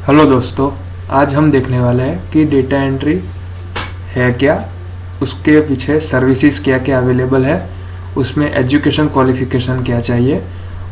Hello दोस्तों, आज हम देखने वाले हैं कि डेटा एंट्री है क्या, उसके पीछे सर्विसेज क्या क्या अवेलेबल है, उसमें एजुकेशन क्वालिफिकेशन क्या चाहिए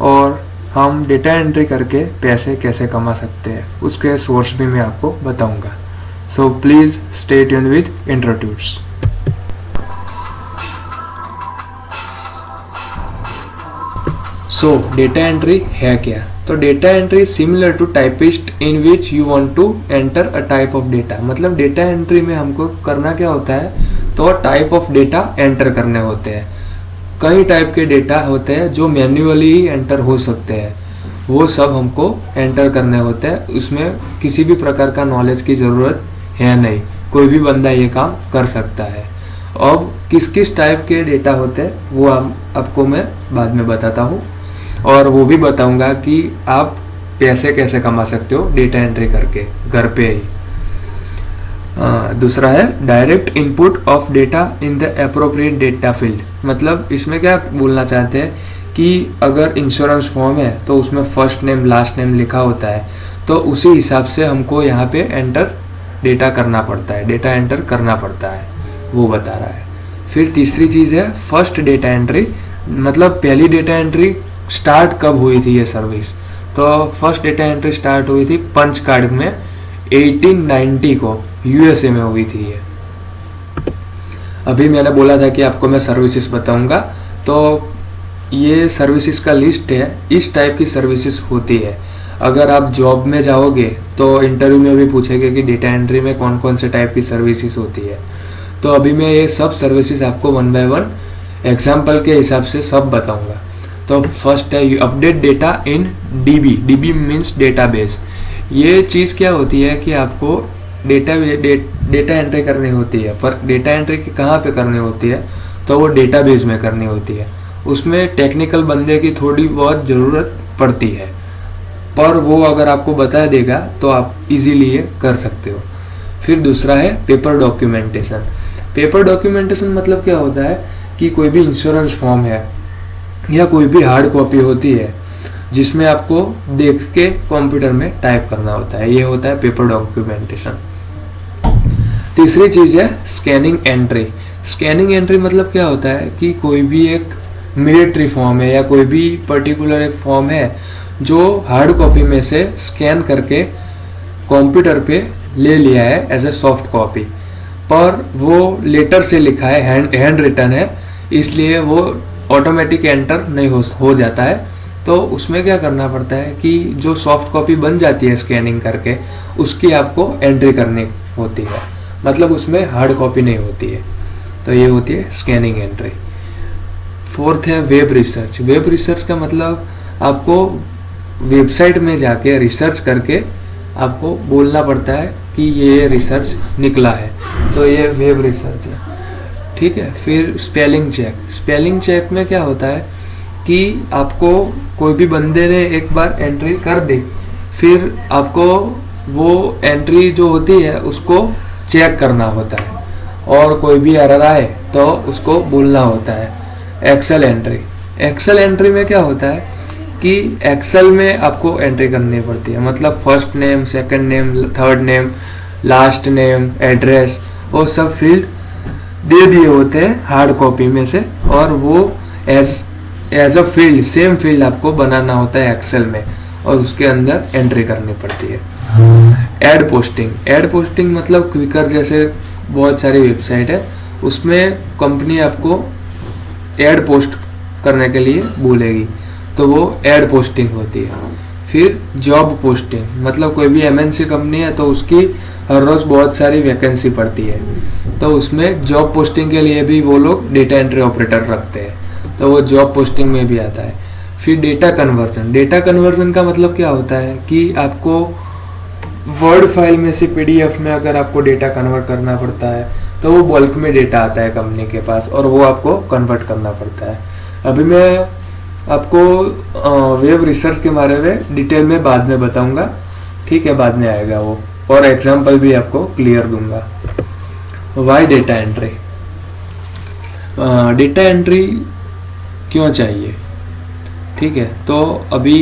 और हम डेटा एंट्री करके पैसे कैसे कमा सकते हैं, उसके सोर्स भी मैं आपको बताऊंगा। So please stay tuned with introduce. So data entry है क्या? तो data entry similar to typist in which you want to enter a type of data. मतलब डेटा एंट्री में हमको करना क्या होता है, तो टाइप ऑफ डेटा एंटर करने होते हैं। कई टाइप के डेटा होते हैं जो मैन्युअली ही एंटर हो सकते हैं, वो सब हमको एंटर करने होते हैं। उसमें किसी भी प्रकार का नॉलेज की ज़रूरत है नहीं, कोई भी बंदा ये काम कर सकता है। अब किस किस टाइप के डेटा होते हैं वो आपको मैं बाद में बताता हूँ, और वो भी बताऊंगा कि आप पैसे कैसे कमा सकते हो डेटा एंट्री करके घर पे ही। दूसरा है direct input of data in the appropriate data field. मतलब इसमें क्या बोलना चाहते हैं कि अगर इंश्योरेंस फॉर्म है तो उसमें फर्स्ट नेम लास्ट नेम लिखा होता है, तो उसी हिसाब से हमको यहाँ पे एंटर डेटा करना पड़ता है, डेटा एंटर करना पड़ता है, वो बता रहा है। फिर तीसरी चीज़ है फर्स्ट डेटा एंट्री। मतलब पहली डेटा एंट्री स्टार्ट कब हुई थी ये सर्विस? तो फर्स्ट डेटा एंट्री स्टार्ट हुई थी पंच कार्ड में 1890 को, यूएसए में हुई थी ये। अभी मैंने बोला था कि आपको मैं सर्विसेज बताऊंगा, तो ये सर्विसेज का लिस्ट है। इस टाइप की सर्विसेज होती है। अगर आप जॉब में जाओगे तो इंटरव्यू में भी पूछेंगे कि डेटा एंट्री में कौन कौन से टाइप की सर्विसेज होती है। तो अभी मैं ये सब सर्विसेज आपको वन बाय वन एग्जाम्पल के हिसाब से सब बताऊंगा। तो फर्स्ट है you update data in dB. DB means database. ये चीज़ क्या होती है कि आपको डेटा एंट्री करनी होती है, पर डेटा एंट्री कहाँ पे करनी होती है, तो वो डेटाबेस में करनी होती है। उसमें टेक्निकल बंदे की थोड़ी बहुत ज़रूरत पड़ती है, पर वो अगर आपको बता देगा तो आप इजीली ये कर सकते हो। फिर दूसरा है पेपर डॉक्यूमेंटेशन। पेपर डॉक्यूमेंटेशन मतलब क्या होता है कि कोई भी इंश्योरेंस फॉर्म है या कोई भी हार्ड कॉपी होती है जिसमें आपको देख के कंप्यूटर में टाइप करना होता है, ये होता है पेपर डॉक्यूमेंटेशन। तीसरी चीज है स्कैनिंग एंट्री। स्कैनिंग एंट्री मतलब क्या होता है कि कोई भी एक मिलिट्री फॉर्म है या कोई भी पर्टिकुलर एक फॉर्म है जो हार्ड कॉपी में से स्कैन करके कंप्यूटर पे ले लिया है एज ए सॉफ्ट कॉपी, पर वो लेटर से लिखा है, हैंड रिटन है, इसलिए वो ऑटोमेटिक एंटर नहीं हो जाता है। तो उसमें क्या करना पड़ता है कि जो सॉफ्ट कॉपी बन जाती है स्कैनिंग करके, उसकी आपको एंट्री करनी होती है। मतलब उसमें हार्ड कॉपी नहीं होती है, तो ये होती है स्कैनिंग एंट्री। फोर्थ है वेब रिसर्च। वेब रिसर्च का मतलब आपको वेबसाइट में जाके रिसर्च करके आपको बोलना पड़ता है कि ये रिसर्च निकला है, तो ये वेब रिसर्च है। ठीक है। फिर स्पेलिंग चेक। स्पेलिंग चेक में क्या होता है कि आपको कोई भी बंदे ने एक बार एंट्री कर दी, फिर आपको वो एंट्री जो होती है उसको चेक करना होता है, और कोई भी एरर आए तो उसको बोलना होता है। Excel entry. एक्सेल एंट्री में क्या होता है कि एक्सेल में आपको एंट्री करनी पड़ती है। मतलब first name, second name, third name, last name, address, वो सब फील्ड दे दिए होते हैं हार्ड कॉपी में से, और वो as a field, same field आपको बनाना होता है एक्सेल में, और उसके अंदर एंट्री करनी पड़ती है। Ad posting. एड पोस्टिंग मतलब क्विकर जैसे बहुत सारी वेबसाइट है, उसमें कंपनी आपको एड पोस्ट करने के लिए बोलेगी, तो वो एड पोस्टिंग होती है। फिर जॉब पोस्टिंग। मतलब कोई भी एमएनसी कंपनी है तो उसकी हर रोज बहुत सारी वैकेंसी पड़ती है, तो उसमें जॉब पोस्टिंग के लिए भी वो लोग डेटा एंट्री ऑपरेटर रखते हैं, तो वो जॉब पोस्टिंग में भी आता है। फिर डेटा कन्वर्जन। डेटा कन्वर्जन का मतलब क्या होता है कि आपको वर्ड फाइल में से पीडीएफ में अगर आपको डेटा कन्वर्ट करना पड़ता है, तो वो बल्क में डेटा आता है कंपनी के पास, और वो आपको कन्वर्ट करना पड़ता है। अभी मैं आपको वेब रिसर्च के बारे में डिटेल में बाद में बताऊंगा, ठीक है, बाद में आएगा वो, और एग्जाम्पल भी आपको क्लियर दूंगा। Why data entry. Data entry क्यों चाहिए? ठीक है, तो अभी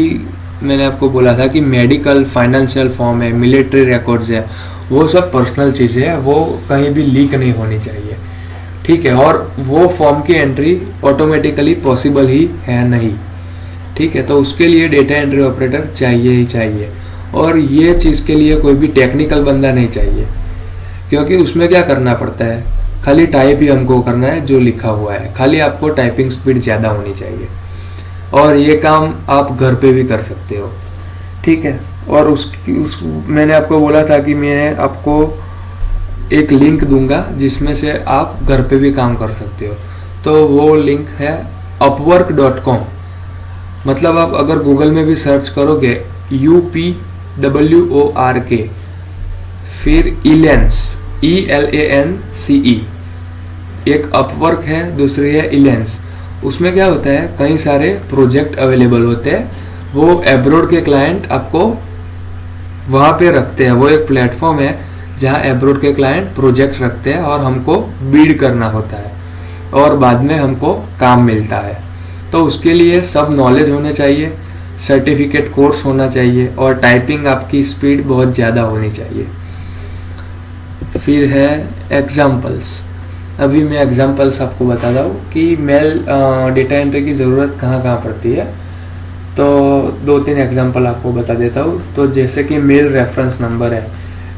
मैंने आपको बोला था कि मेडिकल, फाइनेंशियल फॉर्म है, मिलिट्री रिकॉर्ड्स है, वो सब पर्सनल चीज़ें हैं, वो कहीं भी लीक नहीं होनी चाहिए, ठीक है। और वो फॉर्म की एंट्री ऑटोमेटिकली पॉसिबल ही है नहीं, ठीक है। तो उसके लिए डेटा एंट्री ऑपरेटर चाहिए ही चाहिए। और ये चीज़ के लिए कोई भी टेक्निकल बंदा नहीं चाहिए, क्योंकि उसमें क्या करना पड़ता है, खाली टाइप ही हमको करना है जो लिखा हुआ है, खाली आपको टाइपिंग स्पीड ज़्यादा होनी चाहिए, और ये काम आप घर पे भी कर सकते हो, ठीक है। और मैंने आपको बोला था कि मैं आपको एक लिंक दूंगा जिसमें से आप घर पे भी काम कर सकते हो। तो वो लिंक है upwork.com। मतलब आप अगर गूगल में भी सर्च करोगे UPWORK, फिर इलेंस, ELANCE, एक अपवर्क है, दूसरी है इलेंस। उसमें क्या होता है, कई सारे प्रोजेक्ट अवेलेबल होते हैं, वो एब्रोड के क्लाइंट आपको वहाँ पे रखते हैं। वो एक प्लेटफॉर्म है जहाँ एब्रोड के क्लाइंट प्रोजेक्ट रखते हैं और हमको बीड करना होता है और बाद में हमको काम मिलता है। तो उसके लिए सब नॉलेज होने चाहिए, सर्टिफिकेट कोर्स होना चाहिए और टाइपिंग आपकी स्पीड बहुत ज़्यादा होनी चाहिए। फिर है एग्जाम्पल्स। अभी मैं एग्जाम्पल्स आपको बताता हूँ कि मेल डेटा एंट्री की ज़रूरत कहाँ कहाँ पड़ती है। तो 2-3 एग्जाम्पल आपको बता देता हूँ। तो जैसे कि मेल रेफरेंस नंबर है,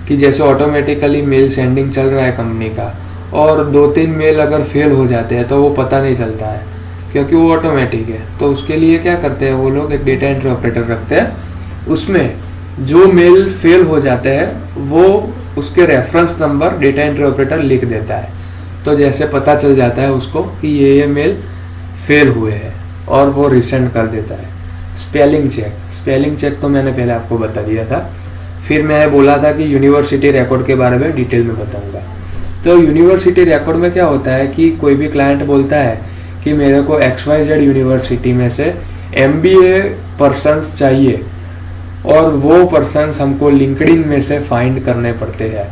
कि जैसे ऑटोमेटिकली मेल सेंडिंग चल रहा है कंपनी का, और 2-3 मेल अगर फेल हो जाते हैं तो वो पता नहीं चलता है क्योंकि वो ऑटोमेटिक है। तो उसके लिए क्या करते हैं वो लोग, एक डेटा एंट्री ऑपरेटर रखते हैं, उसमें जो मेल फेल हो जाते हैं वो उसके reference number data entry operator लिख देता है। तो जैसे पता चल जाता है उसको कि ये मेल फेल हुए हैं और वो रिसेंड कर देता है। स्पेलिंग चेक तो मैंने पहले आपको बता दिया था। फिर मैं बोला था कि यूनिवर्सिटी रिकॉर्ड के बारे में डिटेल में बताऊंगा। तो यूनिवर्सिटी रिकॉर्ड में क्या होता है कि कोई भी क्लाइंट बोलता है कि मेरे को XYZ यूनिवर्सिटी में से MBA पर्सन्स चाहिए, और वो पर्सन्स हमको लिंक्डइन में से फाइंड करने पड़ते हैं।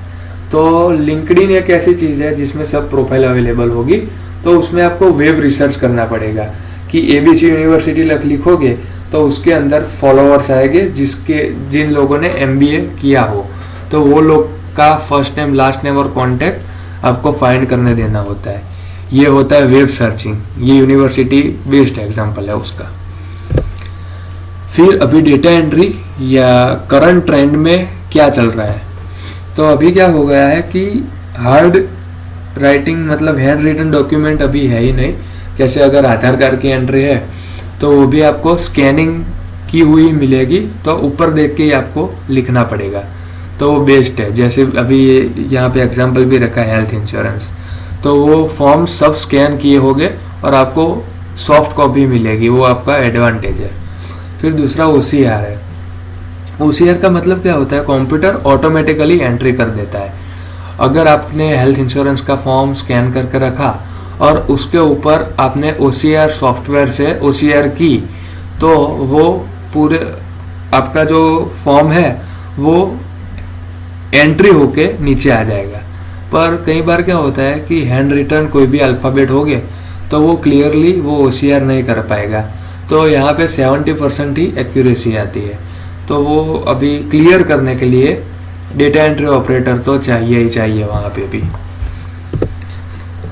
तो लिंक्डइन एक ऐसी चीज़ है जिसमें सब प्रोफाइल अवेलेबल होगी, तो उसमें आपको वेब रिसर्च करना पड़ेगा कि ABC यूनिवर्सिटी लिखोगे तो उसके अंदर फॉलोअर्स आएंगे जिन लोगों ने MBA किया हो, तो वो लोग का फर्स्ट नेम, लास्ट नेम और कॉन्टैक्ट आपको फाइंड करने देना होता है। ये होता है वेब सर्चिंग। ये यूनिवर्सिटी बेस्ड एग्जांपल है उसका। फिर अभी डेटा एंट्री या करंट ट्रेंड में क्या चल रहा है, तो अभी क्या हो गया है कि हार्ड राइटिंग मतलब हैंड रिटन डॉक्यूमेंट अभी है ही नहीं। जैसे अगर आधार कार्ड की एंट्री है तो वो भी आपको स्कैनिंग की हुई मिलेगी, तो ऊपर देख के ही आपको लिखना पड़ेगा, तो वो बेस्ट है। जैसे अभी यहाँ पे एग्जांपल भी रखा है हेल्थ इंश्योरेंस, तो वो फॉर्म सब स्कैन किए होंगे और आपको सॉफ्ट कॉपी मिलेगी, वो आपका एडवांटेज है। फिर दूसरा OCR है। OCR का मतलब क्या होता है, कंप्यूटर ऑटोमेटिकली एंट्री कर देता है। अगर आपने हेल्थ इंश्योरेंस का फॉर्म स्कैन करके रखा और उसके ऊपर आपने OCR सॉफ्टवेयर से OCR की, तो वो पूरे आपका जो फॉर्म है वो एंट्री होके नीचे आ जाएगा। पर कई बार क्या होता है कि हैंड रिटन कोई भी अल्फ़ाबेट हो गए तो वो क्लियरली वो OCR नहीं कर पाएगा, तो यहाँ पे 70% ही एक्यूरेसी आती है। तो वो अभी क्लियर करने के लिए डेटा एंट्री ऑपरेटर तो चाहिए ही चाहिए वहाँ पे भी।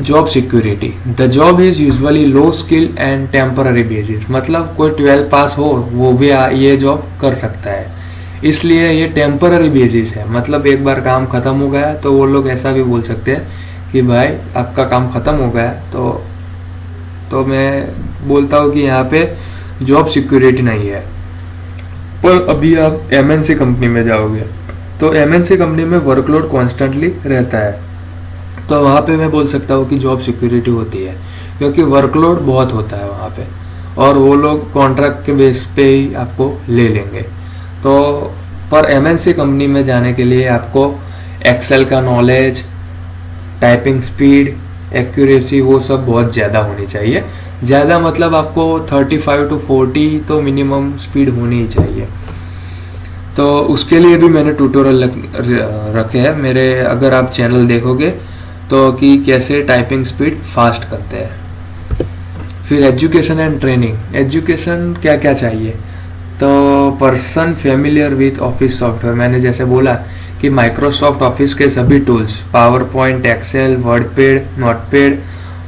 Job security. The job is usually low skill and temporary basis. मतलब कोई 12 पास हो वो भी ये जॉब कर सकता है, इसलिए ये टेम्पररी बेसिस है। मतलब एक बार काम खत्म हो गया तो वो लोग ऐसा भी बोल सकते हैं कि भाई आपका काम खत्म हो गया, तो मैं बोलता हूँ कि यहाँ पे जॉब सिक्योरिटी नहीं है। पर अभी आप MNC कंपनी में जाओगे तो MNC कंपनी में वर्कलोड कॉन्स्टेंटली रहता है, तो वहाँ पे मैं बोल सकता हूँ कि जॉब सिक्योरिटी होती है, क्योंकि वर्कलोड बहुत होता है वहाँ पे और वो लोग कॉन्ट्रैक्ट के बेस पे ही आपको ले लेंगे। तो पर MNC कंपनी में जाने के लिए आपको एक्सेल का नॉलेज, टाइपिंग स्पीड, एक्यूरेसी वो सब बहुत ज़्यादा होनी चाहिए। ज़्यादा मतलब आपको 35 to 40 तो मिनिमम स्पीड होनी ही चाहिए। तो उसके लिए भी मैंने ट्यूटोरियल रखे हैं मेरे, अगर आप चैनल देखोगे तो कि कैसे टाइपिंग स्पीड फास्ट करते हैं। फिर एजुकेशन एंड ट्रेनिंग। एजुकेशन क्या क्या चाहिए, तो person familiar with office software, मैंने जैसे बोला कि माइक्रोसॉफ्ट ऑफिस के सभी tools, PowerPoint, Excel, WordPad, Notepad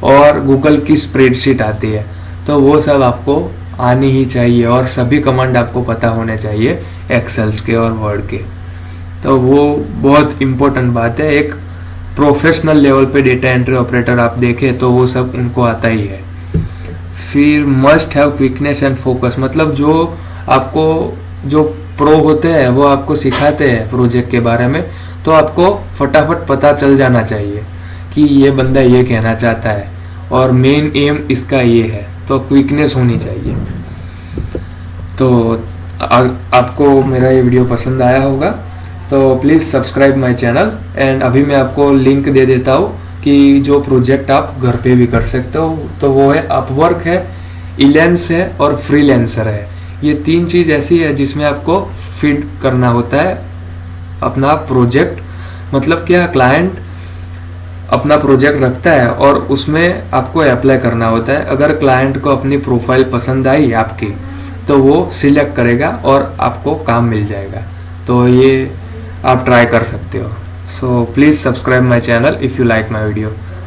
और गूगल की स्प्रेडशीट आती है, तो वो सब आपको आनी ही चाहिए और सभी कमांड आपको पता होने चाहिए एक्सेल्स के और वर्ड के। तो वो बहुत इम्पोर्टेंट बात है। एक प्रोफेशनल लेवल पे डेटा एंट्री ऑपरेटर आप देखें तो वो सब उनको आता ही है। फिर must have quickness and focus, मतलब जो आपको जो प्रो होते हैं वो आपको सिखाते हैं प्रोजेक्ट के बारे में, तो आपको फटाफट पता चल जाना चाहिए कि ये बंदा ये कहना चाहता है और मेन एम इसका ये है, तो क्विकनेस होनी चाहिए। तो आपको मेरा ये वीडियो पसंद आया होगा तो please subscribe my channel. And अभी मैं आपको लिंक दे देता हूँ कि जो प्रोजेक्ट आप घर पे भी कर सकते हो, तो वो है अपवर्क है, इलेंस है और फ्रीलांसर है। ये तीन चीज़ ऐसी है जिसमें आपको फीड करना होता है अपना प्रोजेक्ट। मतलब क्या, क्लाइंट अपना प्रोजेक्ट रखता है और उसमें आपको अप्लाई करना होता है। अगर क्लाइंट को अपनी प्रोफाइल पसंद आई आपकी तो वो सिलेक्ट करेगा और आपको काम मिल जाएगा। तो ये आप ट्राई कर सकते हो। So please subscribe my channel if you like my video.